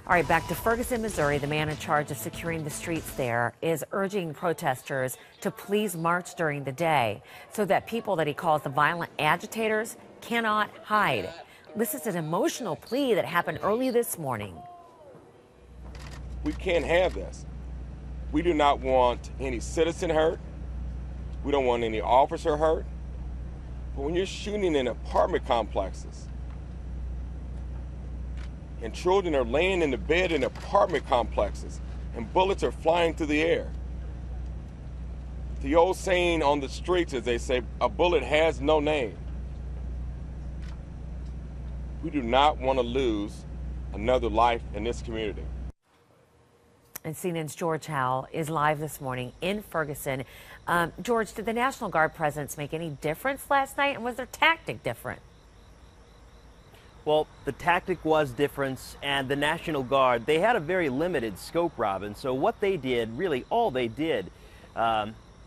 All right, back to Ferguson, Missouri. The man in charge of securing the streets there is urging protesters to please march during the day so that people that he calls the violent agitators cannot hide. This is an emotional plea that happened early this morning. We can't have this. We do not want any citizen hurt. We don't want any officer hurt. But when you're shooting in apartment complexes and children are laying in the bed in apartment complexes and bullets are flying through the air, the old saying on the streets, as they say, a bullet has no name. We do not want to lose another life in this community. And CNN's George Howell is live this morning in Ferguson. George, did the National Guard presence make any difference last night, and was their tactic different? Well, the tactic was different, and the National Guard, they had a very limited scope, Robin. So what they did, really all they did,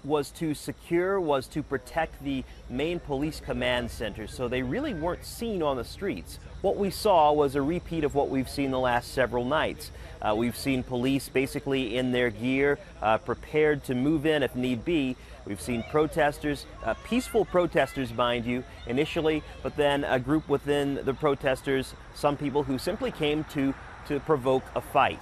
was to protect the main police command center. So they really weren't seen on the streets. What we saw was a repeat of what we've seen the last several nights. We've seen police basically in their gear, prepared to move in if need be. We've seen protesters, peaceful protesters, mind you, initially, but then a group within the protesters, some people who simply came to provoke a fight.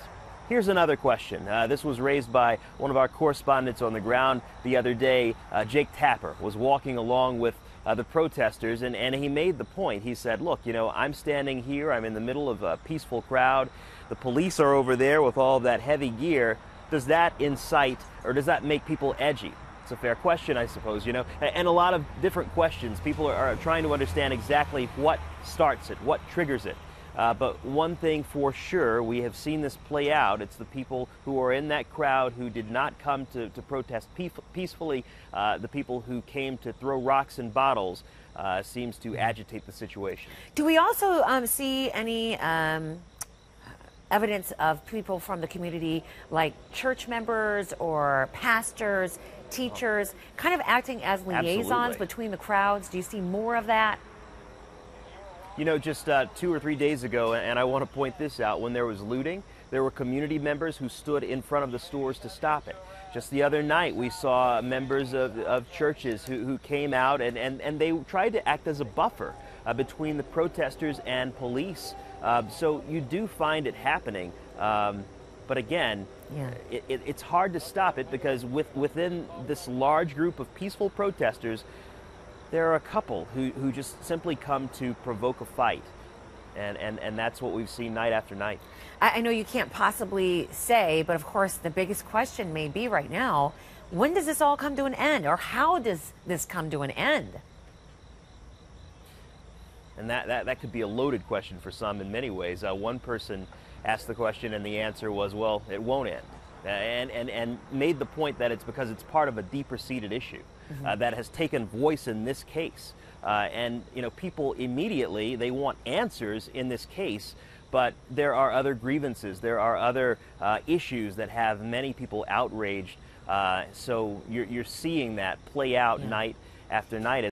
Here's another question. This was raised by one of our correspondents on the ground the other day. Jake Tapper was walking along with the protesters, and he made the point. He said, look, you know, I'm standing here, I'm in the middle of a peaceful crowd. The police are over there with all that heavy gear. Does that incite, or does that make people edgy? It's a fair question, I suppose, you know, and a lot of different questions. People are trying to understand exactly what starts it, what triggers it. But one thing for sure, we have seen this play out. It's the people who are in that crowd who did not come to protest peacefully. The people who came to throw rocks and bottles seems to agitate the situation. Do we also see any evidence of people from the community, like church members or pastors, teachers, kind of acting as liaisons Absolutely. between the crowds? Do you see more of that? You know, just 2 or 3 days ago, and I want to point this out, when there was looting, there were community members who stood in front of the stores to stop it. Just the other night, we saw members of churches who came out and they tried to act as a buffer between the protesters and police. So you do find it happening. But again, yeah, it's hard to stop it because within this large group of peaceful protesters, there are a couple who just simply come to provoke a fight. And that's what we've seen night after night. I know you can't possibly say, but of course the biggest question may be right now, when does this all come to an end, or how does this come to an end? And that could be a loaded question for some in many ways. One person asked the question and the answer was, well, it won't end. And made the point that it's because it's part of a deeper-seated issue that has taken voice in this case. And, you know, people immediately, they want answers in this case, but there are other grievances, there are other issues that have many people outraged. So you're seeing that play out night after night.